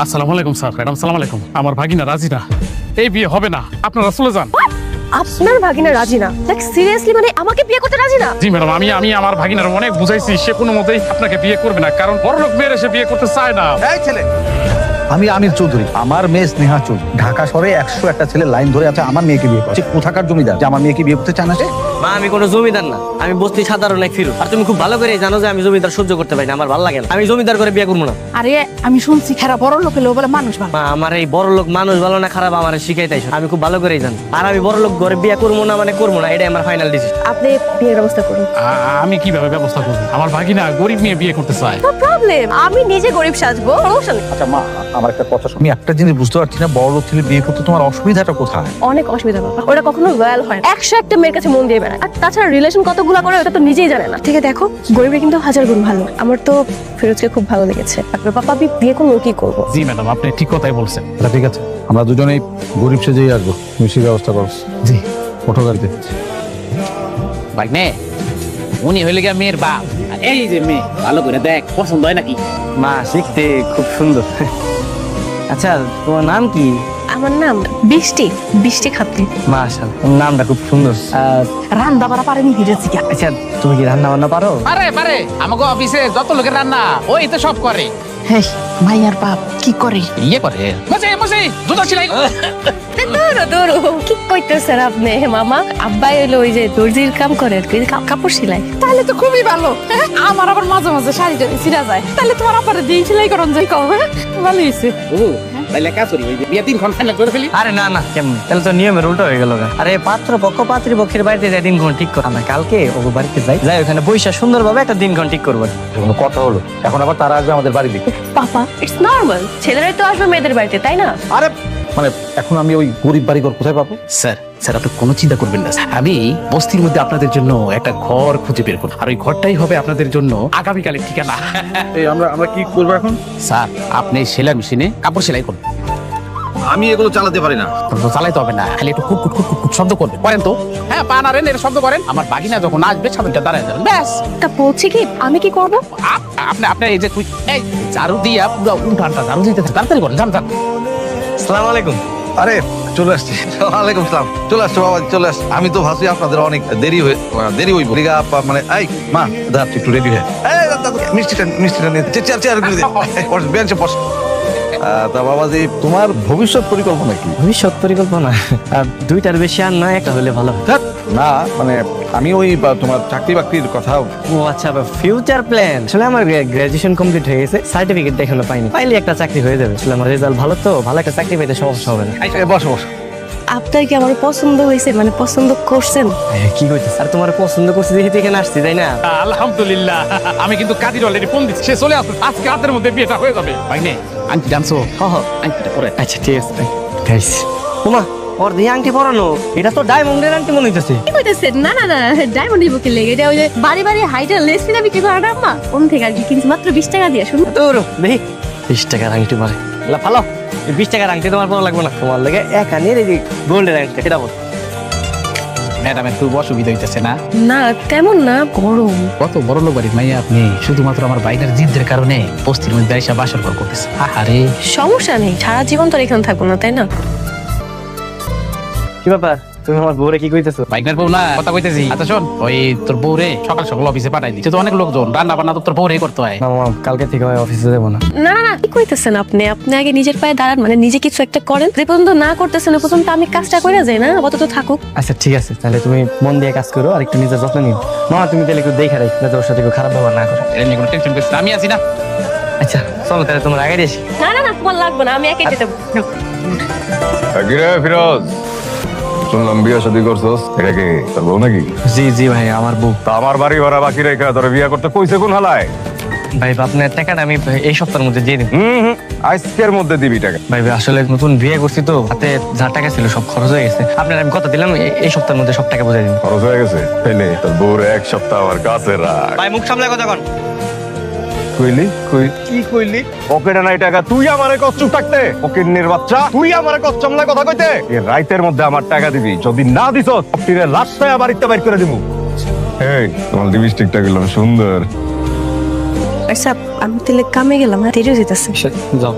আসসালামু আলাইকুম sir. Madam সালাম আলাইকুম। আমার ভাগিনা রাজি না, এই বিয়ে হবে না, আপনারা চলে যান। আপনার ভাগিনা রাজি না? লাইক সিরিয়াসলি, মানে আমাকে বিয়ে করতে রাজি না? জি ম্যাডাম, আমি আমার ভাগিনার অনেক বুঝাইছি, সে কোনো মতেই আপনাকে বিয়ে করবে না, কারণ বড়লোক মেয়ের সে বিয়ে করতে চায় না। এই ছেলে, আমি আমির চৌধুরী, আমার মেয়ে স্নেহা চৌধুরী। ঢাকা শহরে 101টা ছেলে লাইন ধরে আছে আমার মেয়েকে বিয়ে করছে। কোথাকার জমিদার যে আমার মেয়েকে বিয়ে করতে চায় না? সে মা, আমি কোনো জমিদার না, আমি বস্তি সাধারণ এক ফিরু। আর তুমি খুব ভালো করে জানো যে আমি জমিদার সহ্য করতে পারি না, আমার ভালো লাগে না। আমি জমিদার করে বিয়ে করবো না। আরে আমি শুনছি খেরা বড় লোক হলেও বলে মানুষ ভালো। মা, আমার এই বড় লোক মানুষ ভালো না খারাপ আমার শিখাইতাই, আমি খুব ভালো করেই জানি। আর আমি বড় লোক ঘরে বিয়ে করবো না মানে করবো না, এটাই আমার ফাইনাল ডিসিশন। আপনি বিয়ের ব্যবস্থা করুন। আমি কিভাবে ব্যবস্থা করবো? আমার ভাগিনা গরিব মেয়ে বিয়ে করতে চায়। নো প্রবলেম, আমি নিজে গরিব সাজবো, সমস্যা নেই। আচ্ছা মা, আমার একটা কথা শুনি। একটা জিনিস বুঝতে পারছি না, বড় লোক ছেলে বিয়ে করতে তোমার অসুবিধাটা কোথায়? অনেক অসুবিধা বাবা, ওরা কখনো লয়াল হয় না। 101টা মেয়ের কাছে মন দিয়ে বেড়ায়। আর তাছাড়া রিলেশন কতগুলা করে ওটা তো নিজেই জানে না। ঠিক আছে দেখো, গরিবের কিন্তু হাজার গুণ ভালো। আমার তো ফিরোজকে খুব ভালো লেগেছে। আপনার পাপা আমি বিয়ে করবো, কি করবো? জি ম্যাডাম, আপনি ঠিক কথাই বলছেন। আচ্ছা ঠিক আছে, আমরা দুজনেই গরিব সেজেই আসবো। তুমি সেই ব্যবস্থা করো। জি। ওঠো গাড়িতে। ভাগ্নে, উনি হইলে গিয়া মেয়ের বাপ। আর এই যে মেয়ে, ভালো করে দেখ পছন্দ হয় নাকি। মা, শিখতে খুব সুন্দর। আচ্ছা, তোমার নাম কি? আমার নাম বৃষ্টি, বৃষ্টি খাপলি। মাশাআল্লাহ, নামটা খুব সুন্দর। রান্না বাড়া পারেনি হিরেছি। আচ্ছা, তুমি কি রান্না বান্না পারো? পারে পারে, আমাকে অফিসে যত লোকের রান্না ওই তো সব করে। হ্যাঁ, মাইয়ার বাপ কি করে? ইয়ে করে মজে মজে জুতা সেলাই। দূর দূর, কি কইতেছেন আপনি মামা? আব্বাই হলো ওই যে দর্জির কাম করে আর কি, কাপড় সেলাই। তাহলে তো খুবই ভালো। আমার আবার মাঝে মাঝে শাড়ি ছিঁড়া যায়, তাহলে তোমার আপারে দিয়ে সেলাই করন যাই কম। ভালো হয়েছে। ও তাইলে কাজ করি, ওই যে বিয়ে 3 ঘন্টা ফাইনাল করে ফেলি। আরে না না, কেমন? তাহলে তো নিয়মের উল্টো হয়ে গেল। আরে পাত্র পক্ষ পাত্রী পক্ষের বাড়িতে যাই দিনক্ষণ ঠিক করা না, কালকে ওকে বাড়িতে যাই যাই ওখানে বৈশা সুন্দরভাবে একটা দিনক্ষণ ঠিক করবো। কোনো কথা হলো? এখন আবার তারা আসবে আমাদের বাড়ি দিকে। পাপা, ইটস নরমাল, ছেলেরাই তো আসবে মেয়েদের বাড়িতে, তাই না? আরে মানে এখন আমি ওই গরিব বাড়িঘর কোথায় পাবো? স্যার স্যার, আপনি কোনো চিন্তা করবেন না। আমি বস্তির মধ্যে আপনাদের জন্য একটা ঘর খুঁজে বের করব, আর ওই ঘরটাই হবে আপনাদের জন্য আগামীকালের ঠিকানা। এই আমরা কি করবো এখন? স্যার, আপনি সেলাই মেশিনে কাপড় সেলাই করুন। আমি এগুলো চালাতে পারি না। তো চালাইতে হবে না, খালি একটু কুট কুট কুট কুট কুট শব্দ করবেন। করেন তো। হ্যাঁ, পা নাড়েন, এর শব্দ করেন। আমার বাগিনা যখন আসবে সামনেটা দাঁড়ায় যাবেন, ব্যাস। তা বলছি কি, আমি কি করবো? আপনি এই যে এই ঝাড়ু দিয়া পুরো উঠানটা ঝাড়ু দিতে তাড়াতাড়ি করেন, যান যান। আসসালামু আলাইকুম। আরে চলে আসছি। ওয়ালাইকুম সালাম। চলে আসছো বাবা, চলে আসছো। আমি তো ভাবছি আপনাদের অনেক দেরি হইব। মানে এই মা, দাঁড়াচ্ছি একটু রেডি হয়ে। মিষ্টিটা নিয়ে চেয়ার করে দিন। বেঞ্চে বস। তা বাবাজি, তোমার ভবিষ্যৎ পরিকল্পনা কি? ভবিষ্যৎ পরিকল্পনা দুইটার বেশি আর নয়, একটা হলে ভালো হয়। ধ্যাৎ, না মানে আমি ওই তোমার চাকরি বাকরির কথা। ও আচ্ছা, ফিউচার প্ল্যান। আসলে আমার গ্রাজুয়েশন কমপ্লিট হয়ে গেছে, সার্টিফিকেট এখনো পাইনি। পাইলে একটা চাকরি হয়ে যাবে। আসলে আমার রেজাল্ট ভালো, তো ভালো একটা চাকরি পেতে সমস্যা হবে না। বসো বসো। আপনার কি আমার পছন্দ হয়েছে, মানে পছন্দ করছেন? কি কইতেছ? আর তোমার পছন্দ করছি দেখি তো এখানে আসছি, তাই না? আলহামদুলিল্লাহ, আমি কিন্তু কাদির অলরেডি ফোন দিচ্ছি, সে চলে আসবে। আজকে রাতের মধ্যে বিয়েটা হয়ে যাবে। ভাগ্নে, আংটি জানছো? আংটিটা পরে। আচ্ছা ঠিক আছে, গাইস। ওমা, ওর দিয়ে আংটি পরানো, এটা তো ডায়মন্ডের আংটি মনে হইতেছে। কি কইতেছেন? না না না, ডায়মন্ড দিব কি লেগে? এটা ওই যে বাড়ি বাড়ি হাইটার লেস ফিনা বিক্রি করে না আম্মা, কোন থেকে আর কি কিনছি, মাত্র 20 টাকা দিয়ে। শুনুন তোর দেখি 20 টাকার আংটি মারে ভালো। 20 টাকার আংটি তোমার পরা লাগবে না, তোমার লাগে এক আনিয়ে এই যে গোল্ডের আংটি, এটা বল। ম্যাডামের খুব অসুবিধা হইতেছে না? না তেমন না, গরম। কত বড় লোক বাড়ির মাইয়া আপনি, শুধুমাত্র আমার বাইরের জিদের কারণে বস্তির মধ্যে আইসা বাসর ঘর করতেছে। আরে সমস্যা নেই, সারা জীবন তো আর এখানে থাকবো না, তাই না? কি ব্যাপার, তুমি আমার বউরে কি কইতেছো? বাইকনার বউ না, কথা কইতেছি। আচ্ছা শোন, ওই তোর বউরে সকাল সকাল অফিসে পাঠাই দিচ্ছে, তো অনেক লোকজন, রান্না বান্না তো তোর বউরে করতে হয়। না মামা, কালকে থেকে আমি অফিসে যাবো না। না না না, কি কইতেছেন আপনি? আপনি আগে নিজের পায়ে দাঁড়ান, মানে নিজে কিছু একটা করেন। যে পর্যন্ত না করতেছেন ওই পর্যন্ত আমি কাজটা করে যাই না, আপাতত থাকুক। আচ্ছা ঠিক আছে, তাহলে তুমি মন দিয়ে কাজ করো আর একটু নিজের যত্ন নিও। মামা তুমি তাহলে একটু দেখে রাখো যাতে ওর সাথে কেউ খারাপ ব্যবহার না করে। এটা নিয়ে কোনো টেনশন করিস না, আমি আছি না। আচ্ছা চলো তাহলে, তোমার আগে আসি। না না না, তোমার লাগবে না, আমি একাই যেতে পারবো। কিরে ফিরোজ, শুনলাম বিয়ে শাদী করছস। এটা কি তোর বউ নাকি? জি জি ভাই, আমার বউ। তা আমার বাড়ি ভাড়া বাকি রেখা তোর বিয়ে করতে কইছে কোন হালায়? ভাই আপনার টাকাটা আমি এই সপ্তাহের মধ্যে দিয়ে দিন। আজকের মধ্যে দিবি টাকা? ভাই আসলে নতুন বিয়ে করছি তো, হাতে যা টাকা ছিল সব খরচ হয়ে গেছে। আপনার আমি কথা দিলাম এই সপ্তাহের মধ্যে সব টাকা বুঝাই দিন। খরচ হয়ে গেছে? পেলে তোর বউরে 1 সপ্তাহ আমার কাছে রাখ। ভাই মুখ সামলায় কথা কন। কইলি কি কইলি? পকেটে নাই টাকা, তুই আমারে কচ্চুপ থাকতে? পকেটনির বাচ্চা, তুই আমারে কচ্চমলায় কথা কইতে? এই রাইতের মধ্যে আমার টাকা দিবি, যদি না দিছস সবটিরে লাশটা বাড়িতে বাইর করে দিমু। এই তোমার লিপস্টিকটা গেল সুন্দর। আচ্ছা আমি তাহলে কামে গেলাম, হ্যাঁ দেরি যেতেছে। যাও।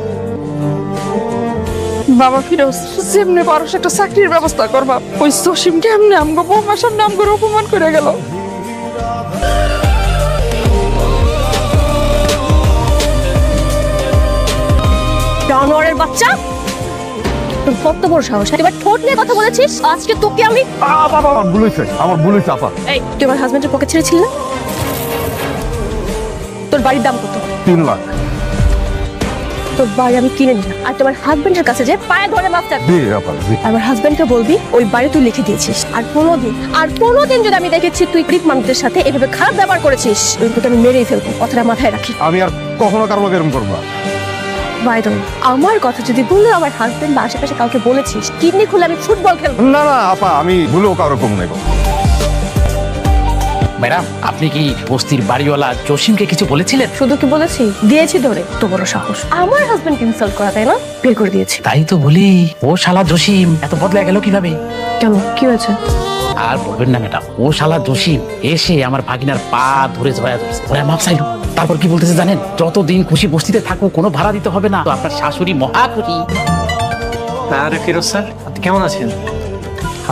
বাবা ফিরোজ যেমনি পারো একটা চাকরির ব্যবস্থা করবা। ওই জসিম কেমনে আমগো বৌমার সামনে আমগো অপমান করে গেল। জানোয়ারের বাচ্চা, তোর কত বড় সাহস! এবার ঠোঁট নিয়ে কথা বলেছিস, আজকে তোকে আমি। বাবা আমার ভুল হয়েছে, আমার ভুল হয়েছে আপা। এই তুই আমার হাজবেন্ডের পকেট ছেড়েছিলি না? তোর বাড়ির দাম কত? 3 লাখ। তোর বাড়ি আমি কিনে নিলাম, আর তোমার হাজবেন্ডের কাছে যে পায়ে ধরে মাপ চাচ্ছিস। জি আপা জি। আমার হাজবেন্ডকে বলবি ওই বাড়ি তুই লিখে দিয়েছিস, আর কোনোদিন যদি আমি দেখেছি তুই গরিব মানুষদের সাথে এভাবে খারাপ ব্যবহার করেছিস, ওই তোকে আমি মেরেই ফেলবো, কথাটা মাথায় রাখি। আমি আর কখনো কারো লোক এরকম করবো না। বাই দ্য ওয়ে, আমার কথা যদি বললে আমার হাজবেন্ড বা আশেপাশে কাউকে বলেছিস কিডনি খুলে আমি ফুটবল খেলবো। না না আপা, আমি ভুলেও কারো কম নেই। ম্যাডাম, আপনি কি বস্তির বাড়িওয়ালা জসিমকে কিছু বলেছিলেন? শুধু কি বলেছি, দিয়েছি ধরে। তো বড় সাহস, আমার হাজবেন্ডকে ইনসাল্ট করা, তাই না? বের করে দিয়েছি। তাই তো বলি, ও শালা জসিম এত বদলে গেল কিভাবে? কেন, কি হয়েছে? আর বলবেন না ম্যাডাম, ও শালা জসিম এসে আমার ভাগিনার পা ধরে জয়া ধরেছে, ওরা মাপ চাইলো। তারপর কি বলতেছে জানেন? যতদিন খুশি বস্তিতে থাকো, কোনো ভাড়া দিতে হবে না, তো আপনার শাশুড়ি মহা খুশি। আরে ফিরোজ স্যার, আপনি কেমন আছেন?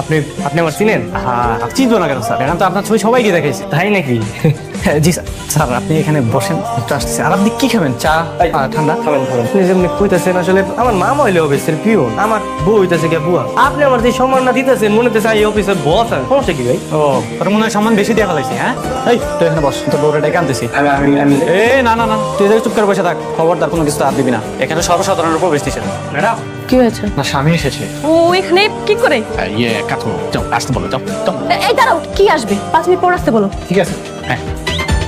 আপনি আপনি আমার চিনেন? হ্যাঁ, চিনবো না কেন স্যার? এখন তো আপনার ছবি সবাইকে দেখাইছি। তাই নাকি? জি স্যার, আপনি এখানে বসেন, একটু আসতেছি। আর আপনি কি খাবেন? চা ঠান্ডা খাবেন? আপনি যেমনি কইতেছেন, আসলে আমার মামা হইলে অফিসের পিওন, আমার বউ হইতেছে কে বুয়া। আপনি আমার যে সম্মান না দিতেছেন, মনে হচ্ছে এই অফিসের বস। আর সমস্যা কি ভাই? ও, তোর মনে হয় সম্মান বেশি দেওয়া ফেলাইছি। হ্যাঁ, এই তুই এখানে বস, তোর বউরে ডেকে আনতেছি। এ না না না, তুই এদের চুপ করে বসে থাক, খবরদার কোনো কিছু আর দিবি না। এখানে সর্বসাধারণের প্রবেশ দিচ্ছে না। ম্যাডাম, কি হয়েছে? না স্বামী এসেছে। ও এখানে কি করে? ইয়ে কাকু, যাও আসতে বলো, যাও যাও। এই দাঁড়াও, কি আসবে? 5 মিনিট পর আসতে বলো। ঠিক আছে। হ্যাঁ,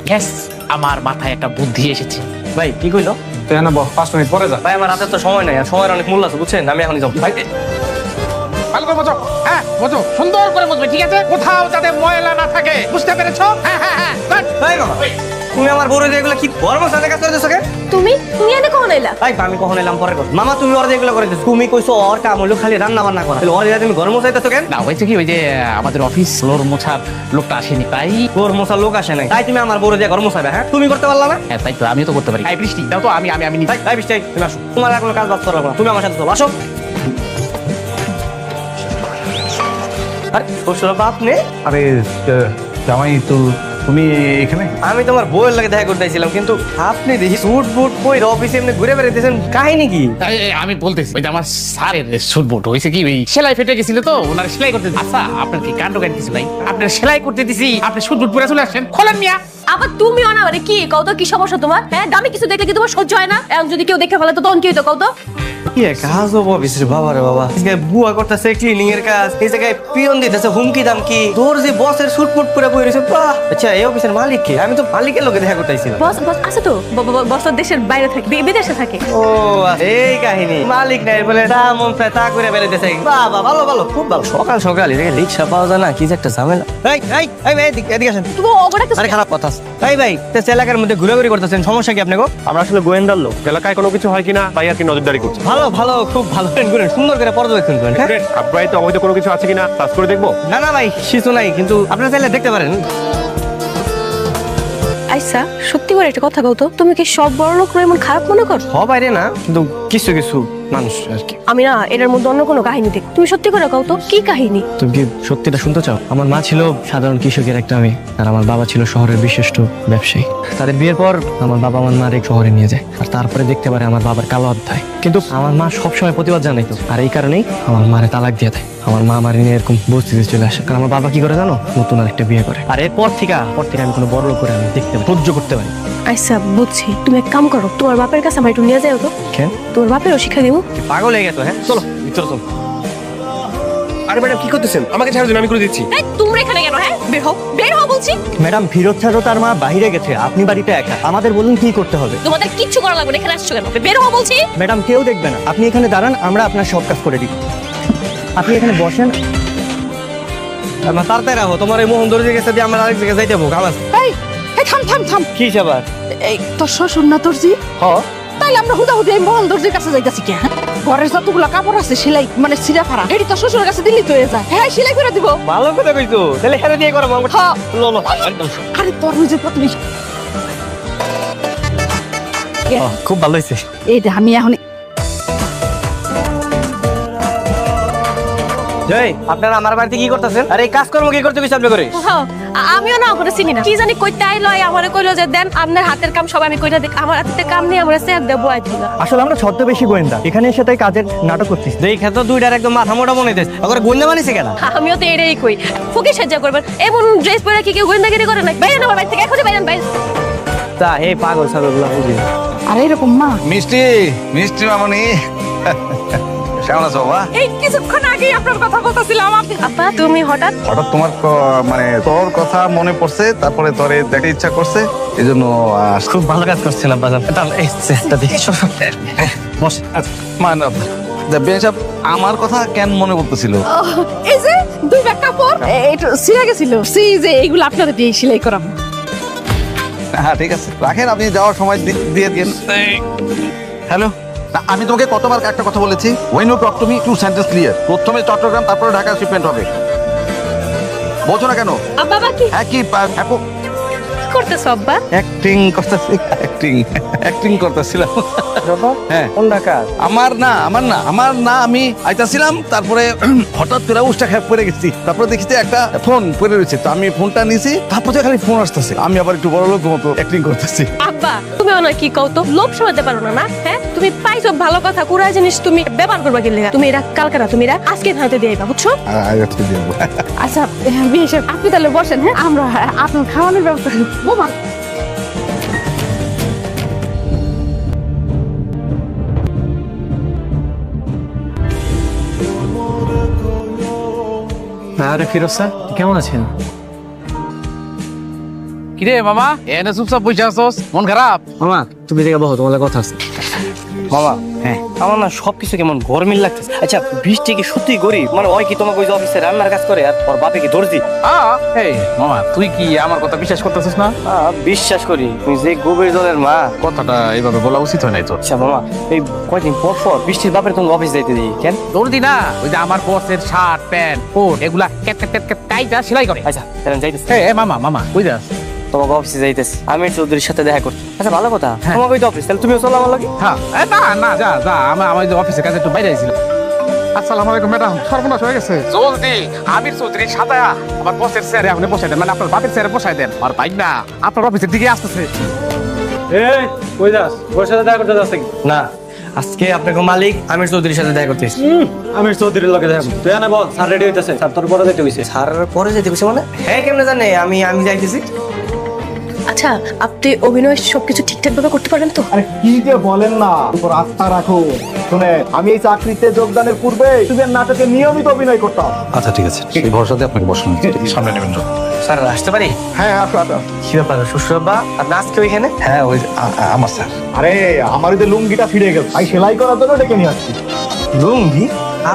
গ্যাস, আমার মাথায় একটা বুদ্ধি এসেছে। ভাই কি কইলো? তুই এখানে বস, 5 মিনিট পরে যা। ভাই আমার হাতে তো সময় নাই, আর সময়ের অনেক মূল্য আছে বুঝছেন, আমি এখনই যাবো। ভাই ভালো করে বোঝো, হ্যাঁ বোঝো, সুন্দর করে বুঝবে, ঠিক আছে? কোথাও যাতে ময়লা না থাকে, বুঝতে পেরেছো? হ্যাঁ হ্যাঁ হ্যাঁ, good. ভাই মামা, তুমি আমার বড় যেগুলো কি গরম সাথে কাজ করে দিছো কেন? তুমি এনে কখন এলা? ভাই আমি কখন এলাম পরে কথা। মামা তুমি ওর যেগুলো করে দিছো, তুমি কইছো ওর কাম হলো খালি রান্না বান্না করা, তাহলে ওর জায়গায় তুমি গরম চাইতেছো কেন? না হয়েছে কি, ওই যে আমাদের অফিস ফ্লোর মোছার লোকটা আসেনি, তাই। তোর মশার লোক আসে নাই, তাই তুমি আমার বড় দিয়ে গরম চাইবে? হ্যাঁ, তুমি করতে পারলা না? হ্যাঁ তাই তো, আমিও তো করতে পারি। এই বৃষ্টি দাও তো, আমি আমি আমি ভাই ভাই বৃষ্টি, তুমি আসো, তোমার আর কোনো কাজ বাদ করা লাগবে না, তুমি আমার সাথে চলো, আসো। আরে শ্বশুর বাপ নে, আরে জামাই তো, তুমি এখানে? আমি তোমার বউয়ের লাগে দেখা করতে আইছিলাম, কিন্তু আপনি দেখি স্যুট বুট পরে অফিসে এমনি ঘুরে বেড়াইতেছেন, কাহিনী কি? আমি বলতেছি, ওই যে আমার স্যারের স্যুট বুট হয়েছে কি, ওই সেলাই ফেটে গেছিল তো, ওনার সেলাই করতে। আচ্ছা আপনার কি কাণ্ড জ্ঞান কিছু নাই? আপনার সেলাই করতে দিছি, আপনি স্যুট বুট পরে চলে আসছেন, খোলেন মিয়া। আবার তুমি না, মানে কি কও তো, কি সমস্যা তোমার? হ্যাঁ, দামি কিছু দেখলে কি তোমার সহ্য হয় না? এখন যদি কেউ দেখে ফেলে তো তখন কি হইতো কও তো? কি কাজ অফিস রে বাবা রে বাবা, এই জায়গায় বুয়া করতেছে ক্লিনিং এর কাজ, এই জায়গায় পিয়ন দিতেছে হুমকি দামকি, তোর যে বসের স্যুট বুট পরে বই রয়েছে। আচ্ছা এই অফিসের মালিক কে? আমি তো মালিকের লোকে দেখা করতে আইছিলাম। বস বস আছে তো, বস তো দেশের বাইরে থাকে, বিদেশে থাকে। ও এই কাহিনী, মালিক নাই বলে তা মন চায় তা করে বেড়াইতেছে। বাবা ভালো ভালো, খুব ভালো। সকাল সকাল এদিকে রিক্সা পাওয়া যায় না, কি যে একটা ঝামেলা। এই এই এই ভাই এদিকে আসেন। তুমি ওটা আরে খারাপ কথা আছে। এই ভাই তেজ এলাকার মধ্যে ঘোরাঘুরি করতেছেন, সমস্যা কি আপনাকে? আমরা আসলে গোয়েন্দার লোক, এলাকায় কোনো কিছু হয় কিনা তাই আর কি নজরদারি করছি। ভালো ভালো, খুব ভালো করেন, সুন্দর করে পর্যবেক্ষণ করেন। হ্যাঁ? আপনারাই তো অবৈধ কোনো কিছু আছে কিনা সার্চ করে দেখবো। না না ভাই কিছু নাই, কিন্তু আপনারা চাইলে দেখতে পারেন। আচ্ছা সত্যি করে একটা কথা কও তো, তুমি কি সব বড় লোক এমন খারাপ মনে করো? সবাই রে না, কিন্তু কিছু কিছু মানুষ আর কি। আমি না এটার মধ্যে অন্য কোনো কাহিনী দেখ, তুমি সত্যি করে কও তো কি কাহিনী? তুমি কি সত্যিটা শুনতে চাও? আমার মা ছিল সাধারণ কৃষকের একটা মেয়ে, আর আমার বাবা ছিল শহরের বিশিষ্ট ব্যবসায়ী। তাদের বিয়ের পর আমার বাবা আমার মার এক শহরে নিয়ে যায়, আর তারপরে দেখতে পারে আমার বাবার কালো অধ্যায়। কিন্তু আমার মা সবসময় প্রতিবাদ জানাইতো, আর এই কারণেই আমার মারে তালাক দিয়ে দেয়। আমার মা আমার নিয়ে এরকম বস্তিতে চলে আসে, কারণ আমার বাবা কি করে জানো, নতুন আরেকটা বিয়ে করে। আর এরপর থেকে আমি কোনো বড় লোক করে আমি দেখতে পারি, সহ্য করতে পারি। আচ্ছা বুঝছি, তুমি এক কাম করো, তোমার বাপের কাছে আমার একটু নিয়ে যাও তো। কেন? তোমার বাপেরও শিক্ষা দিব। কি পাগল হয়ে গেছো? হ্যাঁ চলো ভিতরে চলো। আরে ম্যাডাম কি করতেছেন? আমাকে ছাড়া দিন, আমি করে দিচ্ছি। এই তোমরা এখানে কেন? হ্যাঁ বের হও, বের হও বলছি। ম্যাডাম ফিরোজ ছাড়ো, তার মা বাইরে গেছে, আপনি বাড়িতে একা, আমাদের বলুন কি করতে হবে। তোমাদের কিচ্ছু করা লাগবে না, এখানে আসছো কেন? বের হও বলছি। ম্যাডাম কেউ দেখবে না, আপনি এখানে দাঁড়ান, আমরা আপনার সব কাজ করে দিই। আপনি এখানে বসেন। তাড়াতাড়ি রাখো, তোমার এই মোহন দর্জি গেছে দিয়ে আমরা আরেক জায়গায় যাইতে হবো, কাম আছে। এই এই থাম থাম থাম, কি আবার? এই তোর শ্বশুর না তোর জি? হ তাইলে আমরা হুদাহুদি এই মহল দর্জির কাছে যাইতাছি কে? ঘরের যতগুলো কাপড় আছে সেলাই মানে সিরা ফাড়া এটি তো শ্বশুরের কাছে দিল্লি তো হয়ে যায়। হ্যাঁ সেলাই করে দিব। ভালো কথা কইছো, তাহলে হেরে দিয়ে করো মামা। হ্যাঁ। লো লো। আরে তোর নিজের প্রতিনি খুব ভালো হয়েছে। এইটা আমি এখন জয়, আপনারা আমার বাড়িতে কি করতেছেন? আরে এই কাজকর্ম কি করতে গেছে আপনি করে? হ্যাঁ, আমিও না ওখানে চিনি না কি জানি কইতে আইলো আমারে কইলো যে দেন আপনার হাতের কাম সব আমি কইরা দেখ আমার হাতের কাম নিয়ে আমরা স্যার দেবো আইছিল। আসলে আমরা ছদ্মবেশী গোয়েন্দা, এখানে এসে তাই কাজের নাটক করতেছি। দেখে তো দুইটার একদম মাথা মোটা মনে হইতেছে। আবার গোয়েন্দা বানিয়েছে কেন? আমিও তো এটাই কই ফুকি সাহায্য করবেন এমন ড্রেস পরে কি কেউ গোয়েন্দাগিরি করে না? বাইরে আমার বাড়ি থেকে এখনই বাইরেন বাইরে। তা এই পাগল ছাগলগুলো বুঝি না। আর এরকম মা মিষ্টি মিষ্টি মামনি কেমন আছো বাবা? এই কিছুক্ষণ আগেই আপনার কথা বলতেছিলাম। আপনি আপা তুমি হঠাৎ হঠাৎ তোমার মানে তোর কথা মনে পড়ছে, তারপরে তোরে দেখতে ইচ্ছা করছে, এই জন্য খুব ভালো কাজ করছিলাম বাজার। তাহলে এই চেষ্টা দেখি বস। বেশাব আমার কথা কেন মনে পড়তেছিল? এই যে দুই ব্যাগ কাপড় একটু ছিঁড়ে গেছিল, সেই যে এইগুলো আপনাদের দিয়ে সেলাই করাম। হ্যাঁ ঠিক আছে, রাখেন, আপনি যাওয়ার সময় দিয়ে দিন। হ্যালো, আমি তোমাকে কতবার একটা কথা বলেছি, when you talk to me two sentence clear, প্রথমে চট্টগ্রাম তারপরে ঢাকা শিপমেন্ট হবে, বোঝো না কেন? বাবা কি হ্যাঁ কি করতেছ আব্বা? অ্যাক্টিং করতেছি, অ্যাক্টিং করতেছিলাম। হ্যাঁ কোন ঢাকা? আমার না আমি আইতাছিলাম, তারপরে হঠাৎ করে উষ্টা খেপ পড়ে গেছি, তারপরে দেখছি একটা ফোন পড়ে রয়েছে, তো আমি ফোনটা নিছি, তারপরে খালি ফোন আসতেছে, আমি আবার একটু বড় লোক মতো অ্যাক্টিং করতেছি। আব্বা তুমি ওনা কি কও তো লোভ সামলাতে পারো না? না হ্যাঁ তুমি পাইছো ভালো কথা কুড়া জিনিস তুমি ব্যবহার করবা কি লেগা? তুমি এরা কালকে না তুমি এরা আজকে হাতে দিয়ে আইবা বুঝছো? আজকে দিয়ে দেবো। আচ্ছা বিয়ে সাহেব, আপনি তাহলে বসেন, হ্যাঁ আমরা আপনার খাওয়ানোর ব্যবস্থা করি। বোমা আরে ফিরোজ স্যার, কেমন আছেন? কিরে মামা এনে চুপচাপ বসে আছোস, মন খারাপ? মামা তুমি দেখে বসো, তোমাদের কথা আছে। মামা হ্যাঁ, আমার না সবকিছু কেমন গরমিল লাগতেছে। আচ্ছা বৃষ্টি কি সত্যি গরিব? মানে ওই কি তোমাকে ওই যে অফিসে রান্নার কাজ করে আর ওর বাপে কি দর্জি? এই মামা তুই কি আমার কথা বিশ্বাস করতেছিস না? বিশ্বাস করি, তুমি যে গভীর জলের মা। কথাটা এইভাবে বলা উচিত হয় নাই তোর। আচ্ছা মামা, এই কয়দিন পর পর বৃষ্টির বাপের তুমি অফিস যাইতে দিই কেন? দৌড়দি না, ওই যে আমার বসের শার্ট প্যান্ট কোট এগুলা কাইটা সেলাই করে। আচ্ছা তাহলে যাইতেছি। এ মামা কই যাস? তোমাকে অফিসে যাইতেছি, আমি চৌধুরীর সাথে দেখা করছি। আচ্ছা ভালো কথা, তোমাকে ওই তো অফিস, তাহলে তুমিও চলো আমার লাগে। হ্যাঁ না যা আমার যে অফিসের কাছে একটু বাইরে আইছিল। আসসালামু আলাইকুম ম্যাডাম, সর্বনাশ হয়ে গেছে। জলদি আমির চৌধুরী সাথে আমার বসের চেয়ারে আপনি বসাই দেন, মানে আপনার বাপের চেয়ারে বসাই দেন। আর ভাই না আপনার অফিসের দিকে আসতেছে। এই কই যাস? ওর সাথে দেখা করতে যাস না? আজকে আপনাকে মালিক আমির চৌধুরীর সাথে দেখা করতে এসেছি। আমির চৌধুরীর লগে দেখা তুই না বল, স্যার রেডি হইতেছে, স্যার তোর পরে যেতে হইছে। স্যার পরে যেতে বসে মানে? হ্যাঁ কেমনে জানে আমি যাইতেছি? আচ্ছা আপনি অভিনয় সবকিছু ঠিকঠাক ভাবে করতে পারেন তো? আরে কি যে বলেন না, উপর আস্থা রাখো। শুনে আমি এই চাকরিতে যোগদানের পূর্বে তুমি নাটকে নিয়মিত অভিনয় করতাম। আচ্ছা ঠিক আছে, সেই ভরসাতে আপনাকে বসানো সামনে নেবেন। স্যার আসতে পারি? হ্যাঁ আসো আসো। কি ব্যাপার শ্বশুরবা আর আজকে ওইখানে? হ্যাঁ ওই আমার স্যার। আরে আমার ওই যে লুঙ্গিটা ফিরে গেছে, আমি সেলাই করার জন্য ডেকে নিয়ে আসছি। লুঙ্গি?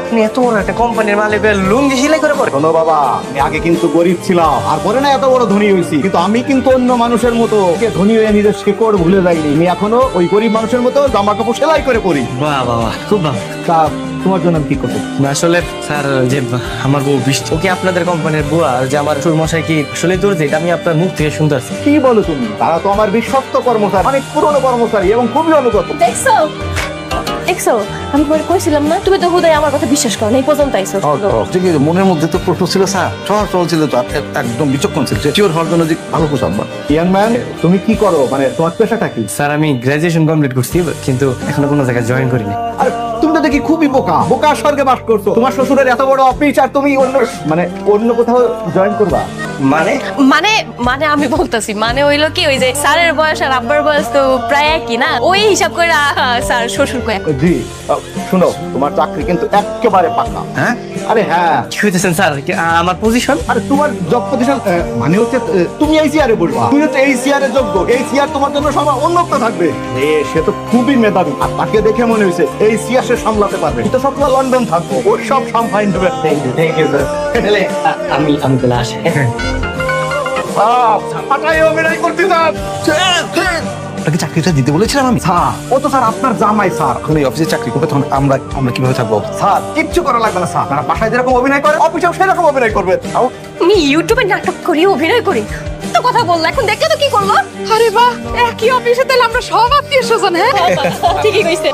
আপনি এত বড় একটা কোম্পানির মালিক লুঙ্গি সেলাই করে পরে? শোনো বাবা, আমি আগে কিন্তু গরিব ছিলাম, আর পরে না এত বড় ধনী হয়েছি, কিন্তু আমি কিন্তু অন্য মানুষের মতো ধনী হয়ে নিজের শেকড় ভুলে যাইনি। আমি এখনো ওই গরিব মানুষের মতো জামা কাপড় সেলাই করে পরি। বাহ বাবা, খুব ভালো। তা তোমার জন্য আমি কি করবো? আসলে স্যার যে আমার বউ বৃষ্টি, ও কি আপনাদের কোম্পানির বুয়া? আর যে আমার সুরমশাই কি আসলে দূর যেটা আমি আপনার মুখ থেকে শুনতে আসছি। কি বলো তুমি? তারা তো আমার বিশ্বস্ত কর্মচারী, অনেক পুরনো কর্মচারী এবং খুবই অনুগত। দেখছো আমি পরে কইছিলাম না তুমি তো হুদাই আমার কথা বিশ্বাস করো না, এই পর্যন্ত আইছো। ঠিক আছে, মনের মধ্যে তো প্রশ্ন ছিল স্যার, সহজ ছিল তো, একদম বিচক্ষণ ছিল, শিওর হওয়ার জন্য যে ভালো পোশাক। ইয়াং ম্যান, তুমি কি করো, মানে তোমার পেশাটা কি? স্যার আমি গ্রাজুয়েশন কমপ্লিট করছি, কিন্তু এখনো কোনো জায়গায় জয়েন করিনি। আর তুমি তো দেখি খুবই বোকা স্বর্গে বাস করছো। তোমার শ্বশুরের এত বড় অফিস আর তুমি অন্য কোথাও জয়েন করবা? মানে মানে মানে আমি বলতেছি মানে হইলো কি ওই যে স্যারের বয়স আর আব্বার বয়স তো প্রায় একই না, ওই হিসাব করে স্যার শ্বশুর কয়। জি শুনো, তোমার চাকরি কিন্তু একেবারে পাকা। হ্যাঁ আরে হ্যাঁ, কি হইতেছেন স্যার? আমার পজিশন? আরে তোমার জব পজিশন মানে হচ্ছে তুমি এই চেয়ারে বসবা, তুমি হচ্ছে এই চেয়ারে যোগ্য, এই চেয়ার তোমার জন্য সবার উন্নত থাকবে। সে তো খুবই মেধাবী, আর তাকে দেখে মনে হয়েছে এই চেয়ার সে সামলাতে পারবে। তো সব লন্ডন থাকবো, ওই সব সামলাইন দেবে। Thank you sir. তাহলে আমি তাহলে আসি। পাটাই অভিনয় করতে যান। আপনাকে চাকরিটা দিতে বলেছিলাম আমি। স্যার ও তো স্যার আপনার জামাই স্যার। এখন এই অফিসে চাকরি করবে তখন আমরা কিভাবে থাকবো? স্যার কিচ্ছু করা লাগবে না স্যার, আপনারা বাসায় যেরকম অভিনয় করে অফিসেও সেরকম অভিনয় করবেন। আমি ইউটিউবে নাটক করি, অভিনয় করি, তো কথা বললো, এখন দেখলে তো কি করবো? আরে বাহ, একই অফিসে তাহলে আমরা সব আত্মীয় স্বজন। হ্যাঁ ঠিকই কইছে।